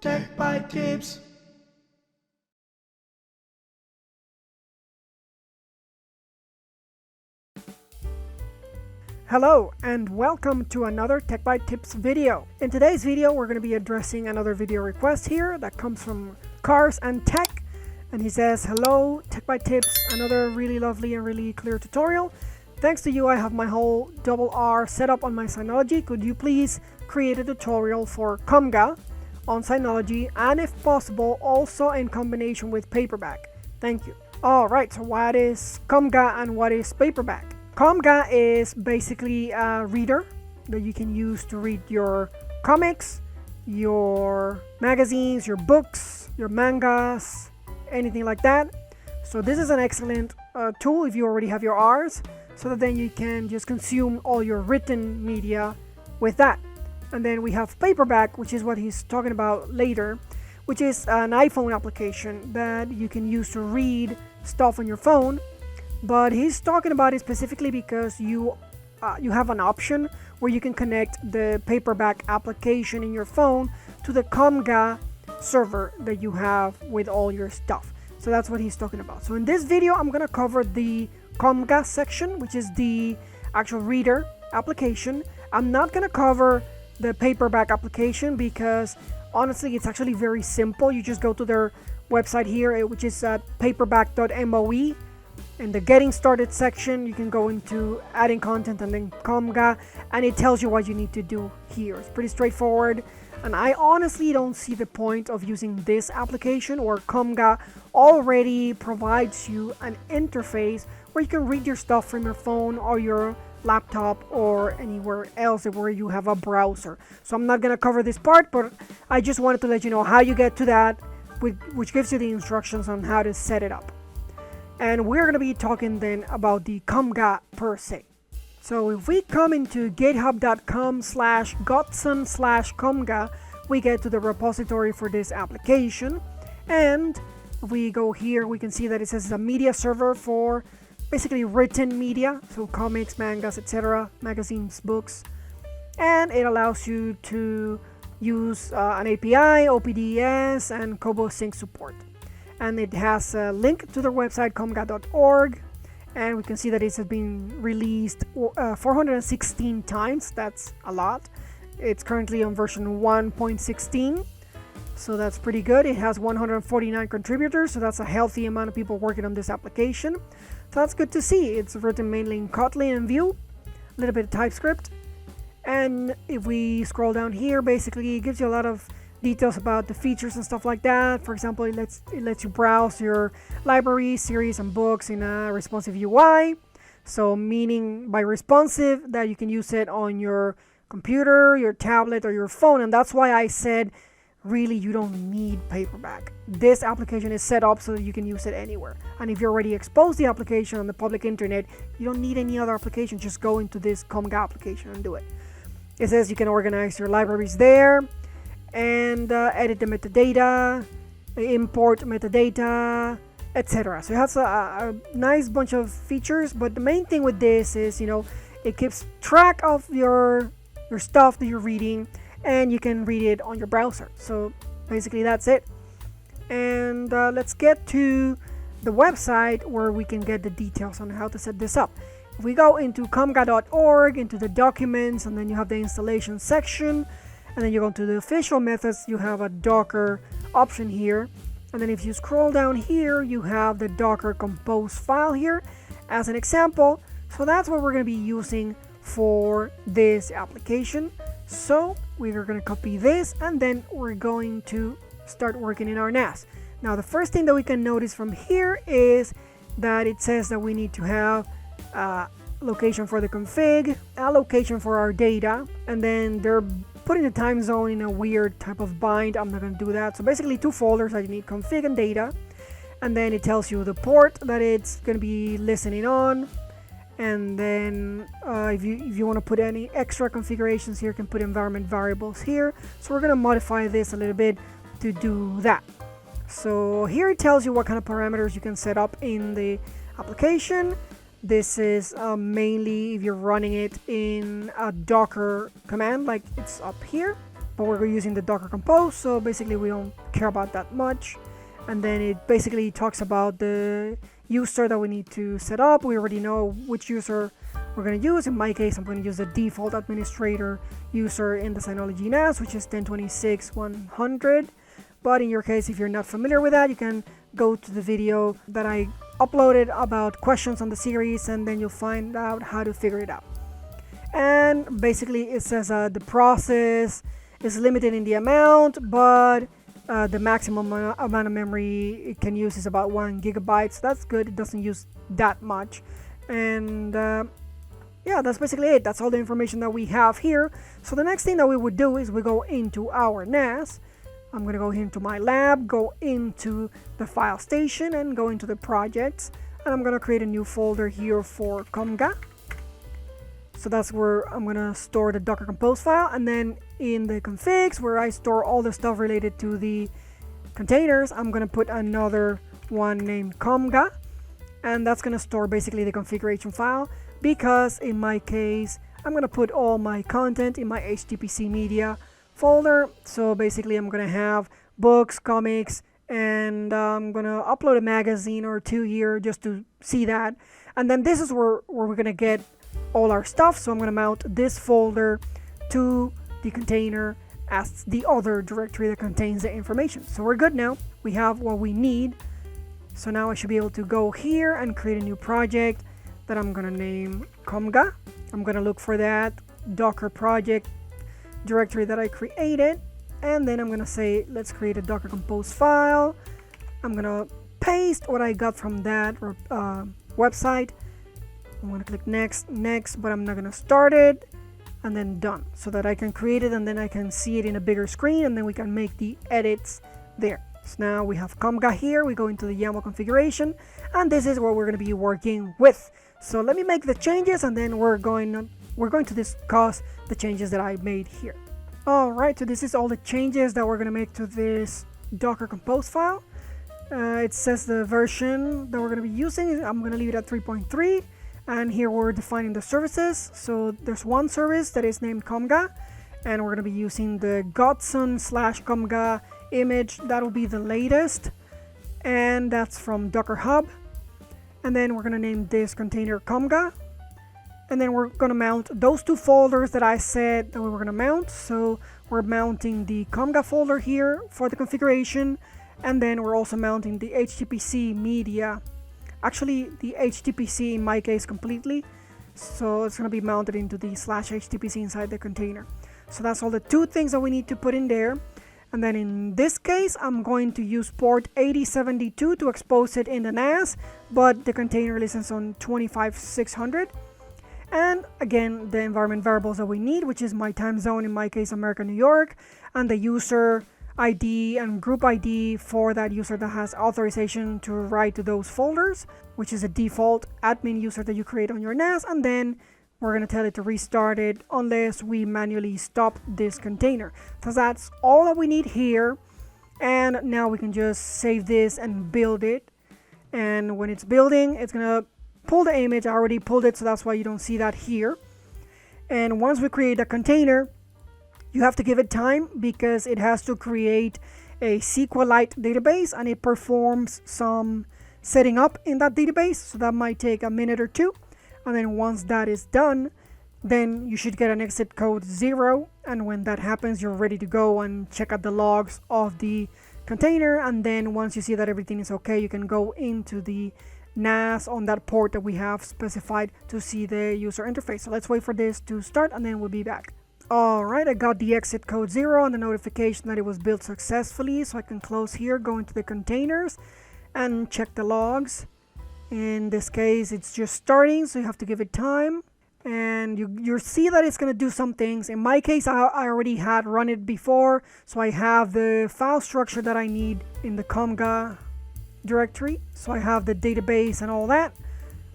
Tech by Tips. Hello and welcome to another Tech by Tips video. In today's video we're going to be addressing another video request here that comes from Cars and Tech, and he says, hello Tech by Tips, another really lovely and really clear tutorial. Thanks to you I have my whole R set up on my Synology. Could you please create a tutorial for Komga on Synology, and if possible also in combination with Paperback? Thank you. Alright, so what is Komga and what is Paperback? Komga is basically a reader that you can use to read your comics, your magazines, your books, your mangas, anything like that. So this is an excellent tool if you already have your R's, so that then you can just consume all your written media with that. And then we have Paperback, which is what he's talking about later, which is an iPhone application that you can use to read stuff on your phone. But he's talking about it specifically because you have an option where you can connect the Paperback application in your phone to the Komga server that you have with all your stuff. So that's what he's talking about. So in this video I'm going to cover the Komga section, which is the actual reader application. I'm not going to cover the Paperback application because honestly it's actually very simple. You just go to their website here, which is paperback.moe. In the getting started section you can go into adding content and then Komga, and it tells you what you need to do here. It's pretty straightforward, and I honestly don't see the point of using this application where Komga already provides you an interface where you can read your stuff from your phone or your laptop or anywhere else where you have a browser. So I'm not going to cover this part, but I just wanted to let you know how you get to that, which gives you the instructions on how to set it up. And we're going to be talking then about the Komga per se. So if we come into github.com/godson/Komga, we get to the repository for this application. And if we go here, we can see that it says it's a media server for basically written media. So comics, mangas, etc., magazines, books. And it allows you to use an API, OPDES, and Kobo Sync support. And it has a link to their website, komga.org, and we can see that it has been released 416 times. That's a lot. It's currently on version 1.16, so that's pretty good. It has 149 contributors, so that's a healthy amount of people working on this application. So that's good to see. It's written mainly in Kotlin and Vue, a little bit of TypeScript. And if we scroll down here, basically it gives you a lot of details about the features and stuff like that. For example, it lets you browse your library, series, and books in a responsive UI. So meaning by responsive that you can use it on your computer, your tablet, or your phone. And that's why I said really you don't need Paperback. This application is set up so that you can use it anywhere. And if you already exposed the application on the public internet, you don't need any other application. Just go into this Komga application and do it. It says you can organize your libraries there and edit the metadata, import metadata, etc. So it has a nice bunch of features, but the main thing with this is, it keeps track of your stuff that you're reading, and you can read it on your browser. So basically that's it. And let's get to the website where we can get the details on how to set this up. If we go into komga.org, into the documents, and then you have the installation section, and then you go to the official methods, you have a Docker option here. And then if you scroll down here, you have the Docker compose file here as an example. So that's what we're going to be using for this application. So we're going to copy this, and then we're going to start working in our NAS. Now the first thing that we can notice from here is that it says that we need to have location for the config, a location for our data, and then they're putting the time zone in a weird type of bind. I'm not going to do that. So basically two folders that you need, config and data, and then it tells you the port that it's going to be listening on. And then if you want to put any extra configurations here, you can put environment variables here. So we're going to modify this a little bit to do that. So here it tells you what kind of parameters you can set up in the application. This is mainly if you're running it in a Docker command, like it's up here. but we're using the Docker Compose, so basically we don't care about that much. And then it basically talks about the user that we need to set up. We already know which user we're going to use. In my case, I'm going to use the default administrator user in the Synology NAS, which is 1026.100. But in your case, if you're not familiar with that, you can go to the video that I uploaded about questions on the series, and then you'll find out how to figure it out. And basically it says the process is limited in the amount, but the maximum amount of memory it can use is about 1 gigabyte. So that's good. It doesn't use that much. And yeah, that's basically it. That's all the information that we have here. So the next thing that we would do is we go into our NAS. I'm going to go into my lab, go into the file station, and go into the projects. And I'm going to create a new folder here for Komga. So that's where I'm going to store the Docker Compose file. And then in the configs, where I store all the stuff related to the containers, I'm going to put another one named Komga. And that's going to store basically the configuration file, because in my case, I'm going to put all my content in my HTPC media folder. So basically I'm going to have books, comics, and I'm going to upload a magazine or two here just to see that. And then this is where we're going to get all our stuff. So I'm going to mount this folder to the container as the other directory that contains the information. So we're good now. We have what we need. So now I should be able to go here and create a new project that I'm going to name Komga. I'm going to look for that Docker project directory that I created, and then I'm going to say let's create a Docker Compose file. I'm going to paste what I got from that website. I'm going to click next, but I'm not going to start it, and then done, so that I can create it and then I can see it in a bigger screen, and then we can make the edits there. So now we have Komga here. We go into the YAML configuration, and this is what we're going to be working with. So let me make the changes, and then we're going to discuss the changes that I made here. Alright, so this is all the changes that we're going to make to this Docker Compose file. It says the version that we're going to be using. I'm going to leave it at 3.3, and here we're defining the services. So there's one service that is named Komga, and we're going to be using the Godson/Komga image. That'll be the latest, and that's from Docker Hub. And then we're going to name this container Komga. And then we're going to mount those two folders that I said that we were going to mount. So we're mounting the Komga folder here for the configuration. And then we're also mounting the HTPC media. Actually, the HTPC in my case completely. So it's going to be mounted into the /HTPC inside the container. So that's all the two things that we need to put in there. And then in this case, I'm going to use port 8072 to expose it in the NAS, but the container listens on 25600. And again, the environment variables that we need, which is my time zone, in my case, America, New York, and the user ID and group ID for that user that has authorization to write to those folders, which is a default admin user that you create on your NAS. And then we're going to tell it to restart it unless we manually stop this container. So that's all that we need here. And now we can just save this and build it. And when it's building, it's going to pull the image. I already pulled it, so that's why you don't see that here. And once we create a container, you have to give it time because it has to create a SQLite database, and it performs some setting up in that database. So that might take a minute or two. And then once that is done, then you should get an exit code 0. And when that happens, you're ready to go and check out the logs of the container. And then once you see that everything is okay, you can go into the NAS on that port that we have specified to see the user interface. So let's wait for this to start, and then we'll be back. Alright, I got the exit code 0 and the notification that it was built successfully. So I can close here, go into the containers, and check the logs. In this case, it's just starting, so you have to give it time. And you see that it's going to do some things. In my case, I already had run it before, so I have the file structure that I need in the Komga directory. So I have the database and all that.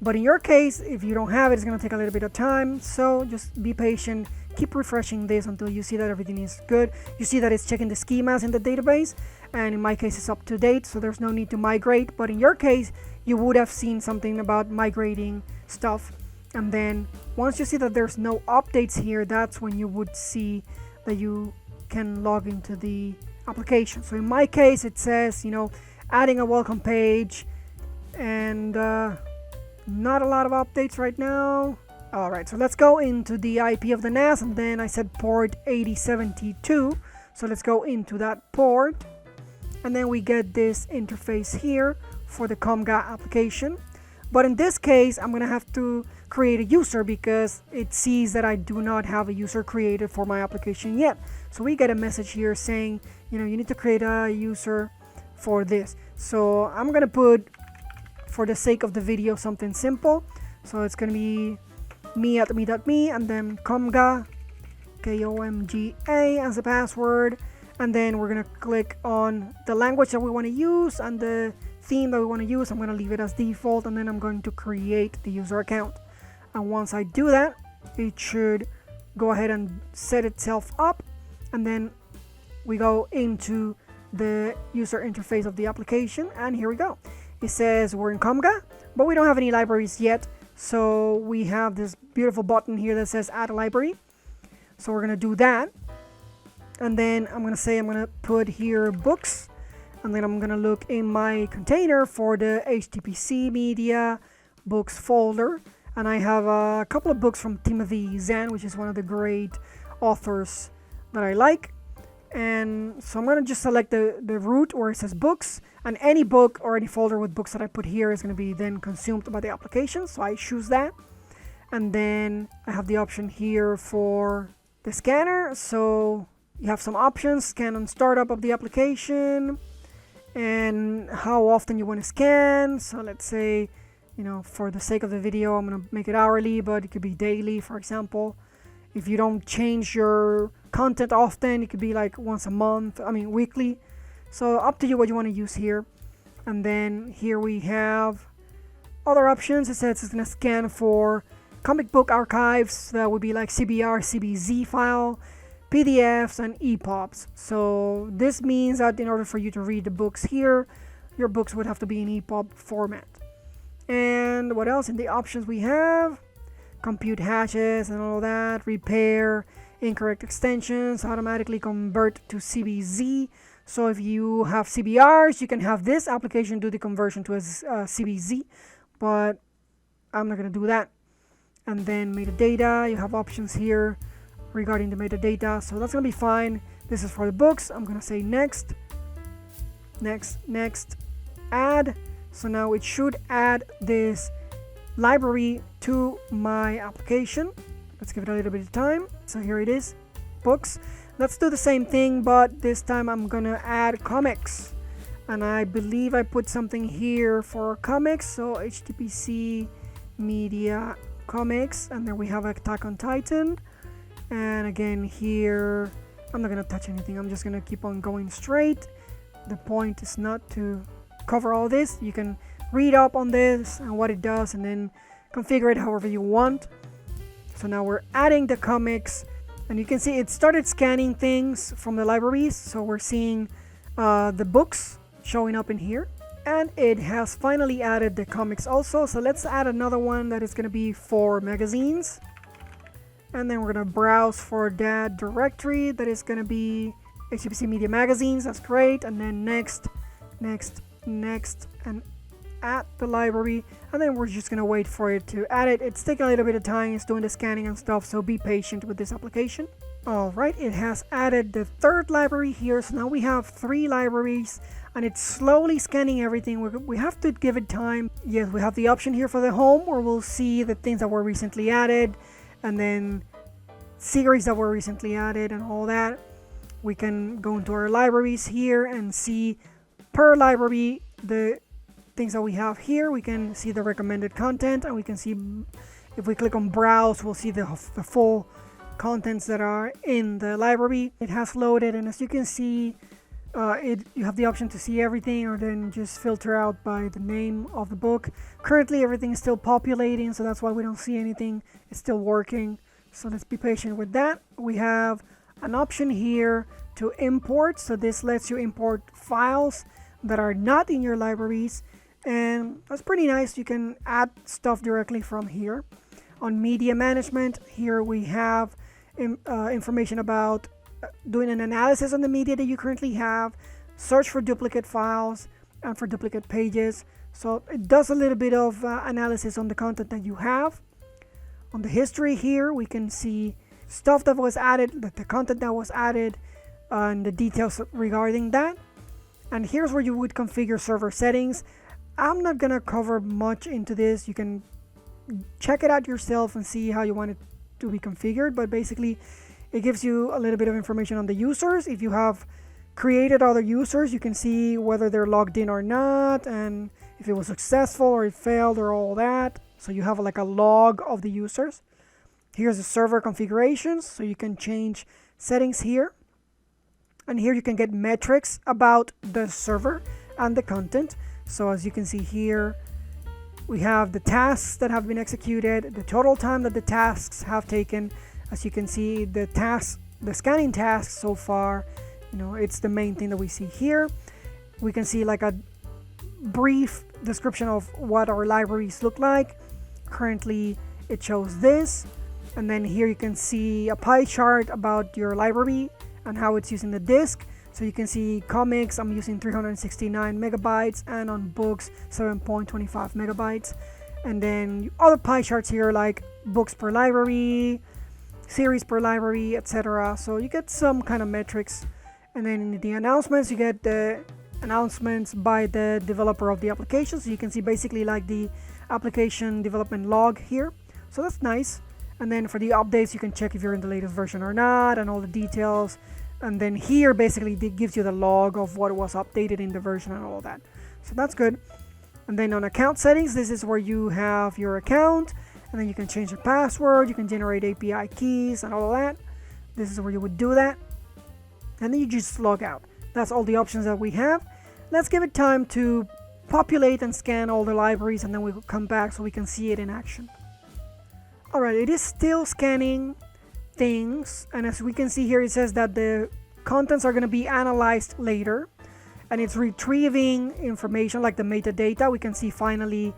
But in your case, if you don't have it, it's going to take a little bit of time. So just be patient. Keep refreshing this until you see that everything is good. You see that it's checking the schemas in the database. And in my case, it's up to date, so there's no need to migrate. But in your case, you would have seen something about migrating stuff. And then once you see that there's no updates here, that's when you would see that you can log into the application. So in my case, it says, adding a welcome page, and not a lot of updates right now. Alright, so let's go into the IP of the NAS, and then I said port 8072. So let's go into that port, and then we get this interface here for the Komga application. But in this case, I'm gonna have to create a user because it sees that I do not have a user created for my application yet. So we get a message here saying, you need to create a user for this. So I'm gonna put, for the sake of the video, something simple. So it's gonna be me@me.me, and then Komga, Komga as a password, and then we're gonna click on the language that we want to use and the theme that we want to use. I'm going to leave it as default, and then I'm going to create the user account. And once I do that, it should go ahead and set itself up, and then we go into the user interface of the application, and here we go. It says we're in Komga, but we don't have any libraries yet, so we have this beautiful button here that says add a library. So we're going to do that, and then I'm going to put here books, and then I'm going to look in my container for the HTPC media books folder, and I have a couple of books from Timothy Zahn, which is one of the great authors that I like. And so I'm going to just select the root where it says books, and any book or any folder with books that I put here is going to be then consumed by the application, so I choose that. And then I have the option here for the scanner, so you have some options: scan on startup of the application, and how often you want to scan. So let's say, for the sake of the video, I'm going to make it hourly, but it could be daily, for example. If you don't change your content often, it could be like once a month, weekly. So up to you what you want to use here. And then here we have other options. It says it's going to scan for comic book archives. That would be like CBR, CBZ file, PDFs, and EPUBs. So this means that in order for you to read the books here, your books would have to be in EPUB format. And what else in the options we have? Compute hashes and all that, repair incorrect extensions, automatically convert to CBZ. So if you have CBRs, you can have this application do the conversion to a CBZ, but I'm not going to do that. And then metadata, you have options here regarding the metadata, so that's going to be fine. This is for the books. I'm going to say next, add. So now it should add this library to my application. Let's give it a little bit of time. So here it is, books. Let's do the same thing, but this time I'm gonna add comics, and I believe I put something here for comics. So HTPC media comics, and then we have Attack on Titan. And again here, I'm not gonna touch anything. I'm just gonna keep on going straight. The point is not to cover all this. You can read up on this and what it does, and then configure it however you want. So now we're adding the comics, and you can see it started scanning things from the libraries. So we're seeing the books showing up in here, and it has finally added the comics also. So let's add another one that is going to be for magazines, and then we're going to browse for that directory that is going to be HTPC media magazines. That's great. And then next, and add the library, and then we're just gonna wait for it to add it. It's taking a little bit of time, it's doing the scanning and stuff, so be patient with this application. Alright, it has added the third library here, so now we have 3 libraries, and it's slowly scanning everything. We have to give it time. Yes, we have the option here for the home, where we'll see the things that were recently added, and then series that were recently added and all that. We can go into our libraries here and see per library the things that we have here. We can see the recommended content, and we can see, if we click on browse, we'll see the full contents that are in the library. It has loaded, and as you can see, you have the option to see everything, or then just filter out by the name of the book. Currently everything is still populating, so that's why we don't see anything. It's still working, so let's be patient with that. We have an option here to import, so this lets you import files that are not in your libraries, and that's pretty nice. You can add stuff directly from here. On media management, here we have information about doing an analysis on the media that you currently have, search for duplicate files and for duplicate pages. So it does a little bit of analysis on the content that you have. On the history here, we can see stuff that was added, the content that was added, and the details regarding that. And here's where you would configure server settings. I'm not gonna cover much into this. You can check it out yourself and see how you want it to be configured, but basically it gives you a little bit of information on the users. If you have created other users, you can see whether they're logged in or not, and if it was successful or it failed or all that. So you have like a log of the users. Here's the server configurations, so you can change settings here. And here you can get metrics about the server and the content. So as you can see here, we have the tasks that have been executed, the total time that the tasks have taken. As you can see, the scanning tasks so far, it's the main thing that we see here. We can see like a brief description of what our libraries look like. Currently, it shows this. And then here you can see a pie chart about your library and how it's using the disk. So you can see comics, I'm using 369 megabytes, and on books 7.25 megabytes. And then other pie charts here like books per library, series per library, etc. So you get some kind of metrics. And then in the announcements, you get the announcements by the developer of the application. So you can see basically like the application development log here. So that's nice. And then for the updates, you can check if you're in the latest version or not and all the details. And then here basically it gives you the log of what was updated in the version and all that. So that's good. And then on account settings, this is where you have your account, and then you can change the password, you can generate API keys and all of that. This is where you would do that. And then you just log out. That's all the options that we have. Let's give it time to populate and scan all the libraries, and then we will come back so we can see it in action. Alright, it is still scanning things, and as we can see here, it says that the contents are going to be analyzed later, and it's retrieving information like the metadata. We can see finally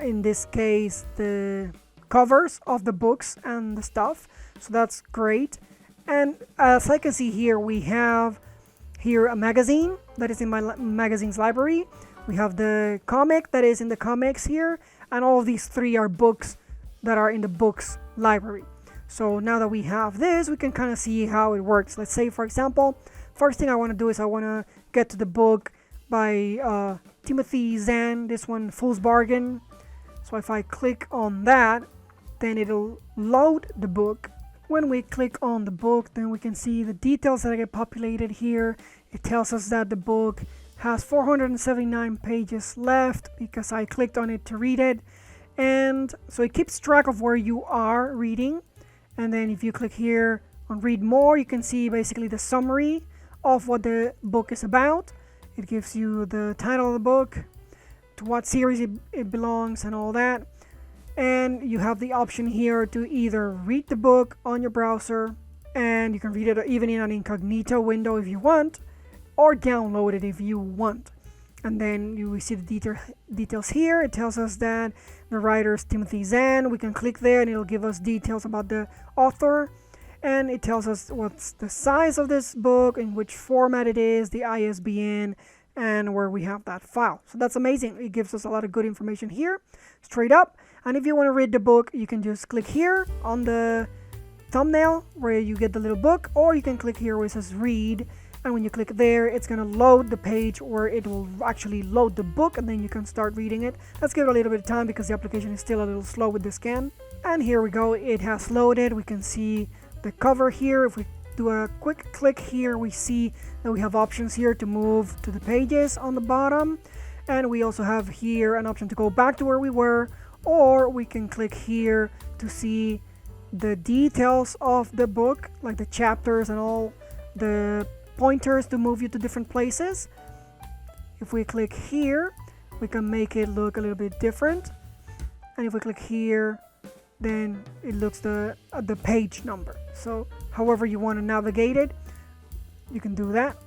in this case the covers of the books and the stuff, so that's great. And as I can see here, we have here a magazine that is in my magazines library. We have the comic that is in the comics here, and all of these three are books that are in the books library. So now that we have this, we can kind of see how it works. Let's say, for example, first thing I want to do is I want to get to the book by Timothy Zahn, this one, Fool's Bargain. So if I click on that, then it'll load the book. When we click on the book, then we can see the details that get populated here. It tells us that the book has 479 pages left because I clicked on it to read it. And so it keeps track of where you are reading. And then if you click here on read more, you can see basically the summary of what the book is about. It gives you the title of the book, to what series it belongs and all that. And you have the option here to either read the book on your browser, and you can read it even in an incognito window if you want, or download it if you want. And then you see the details here. It tells us that the writer is Timothy Zahn. We can click there and it'll give us details about the author. And it tells us what's the size of this book, in which format it is, the ISBN, and where we have that file. So that's amazing. It gives us a lot of good information here, straight up. And if you want to read the book, you can just click here on the thumbnail where you get the little book, or you can click here where it says read. And when you click there, it's going to load the page where it will actually load the book, and then you can start reading it. Let's give it a little bit of time because the application is still a little slow with the scan. And here we go. It has loaded. We can see the cover here. If we do a quick click here, we see that we have options here to move to the pages on the bottom. And we also have here an option to go back to where we were, or we can click here to see the details of the book, like the chapters and all the pointers to move you to different places. If we click here, we can make it look a little bit different. And if we click here, then it looks the page number. So however you want to navigate it, you can do that.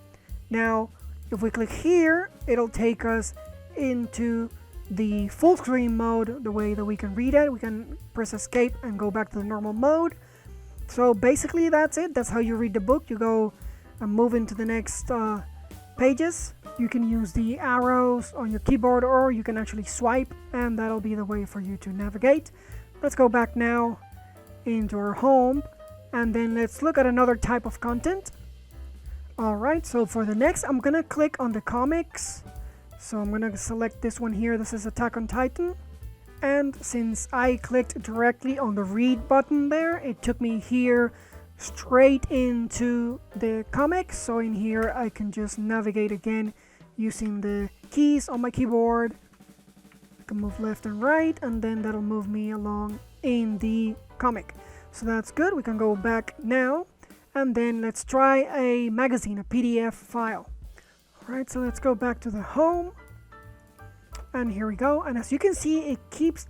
Now, if we click here, it'll take us into the full screen mode, the way that we can read it. We can press escape and go back to the normal mode. So basically that's it. That's how you read the book. You go and move into the next pages. You can use the arrows on your keyboard, or you can actually swipe, and that'll be the way for you to navigate. Let's go back now into our home, and then let's look at another type of content. Alright, so for the next, I'm gonna click on the comics. So I'm gonna select this one here. This is Attack on Titan. And since I clicked directly on the read button there, it took me here straight into the comics. So in here I can just navigate again using the keys on my keyboard. I can move left and right, and then that'll move me along in the comic. So that's good. We can go back now, and then let's try a magazine, a PDF file. Alright, so let's go back to the home, and here we go. And as you can see, it keeps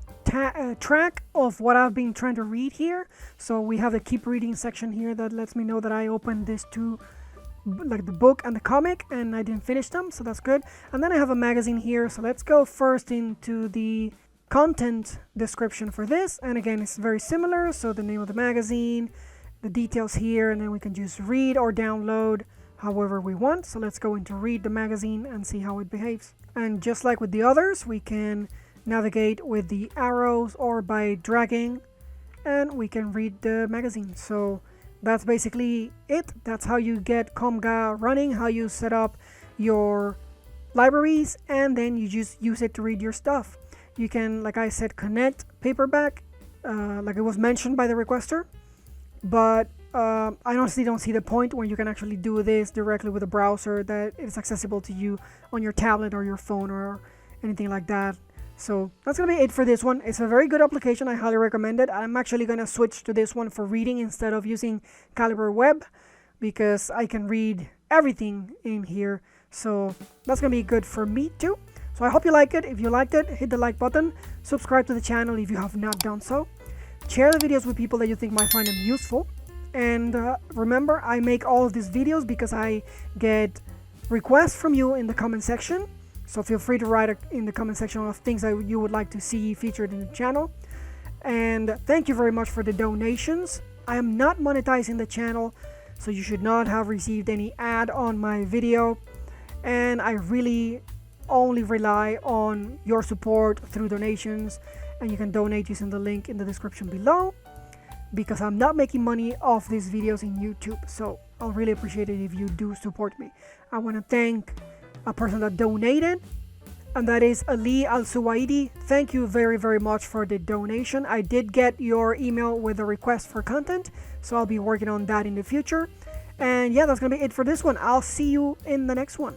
track of what I've been trying to read here. So we have the keep reading section here that lets me know that I opened this to like the book and the comic and I didn't finish them, so that's good. And then I have a magazine here, so let's go first into the content description for this. And again, it's very similar. So the name of the magazine, the details here, and then we can just read or download however we want. So let's go into read the magazine and see how it behaves. And just like with the others, we can navigate with the arrows or by dragging, and we can read the magazine. So that's basically it. That's how you get Komga running, how you set up your libraries, and then you just use it to read your stuff. You can, like I said, connect Paperback, like it was mentioned by the requester, but I honestly don't see the point when you can actually do this directly with a browser that is accessible to you on your tablet or your phone or anything like that. So that's gonna be it for this one. It's a very good application. I highly recommend it. I'm actually gonna switch to this one for reading instead of using Calibre Web, because I can read everything in here. So that's gonna be good for me too. So I hope you like it. If you liked it, hit the like button. Subscribe to the channel if you have not done so. Share the videos with people that you think might find them useful. And remember, I make all of these videos because I get requests from you in the comment section. So feel free to write in the comment section of things that you would like to see featured in the channel. And thank you very much for the donations. I am not monetizing the channel, so you should not have received any ad on my video. And I really only rely on your support through donations. And you can donate using the link in the description below, because I'm not making money off these videos in YouTube. So I'll really appreciate it if you do support me. I want to thank a person that donated, and that is Ali Al-Suwaidi. Thank you very, very much for the donation. I did get your email with a request for content, so I'll be working on that in the future. And yeah, that's gonna be it for this one. I'll see you in the next one.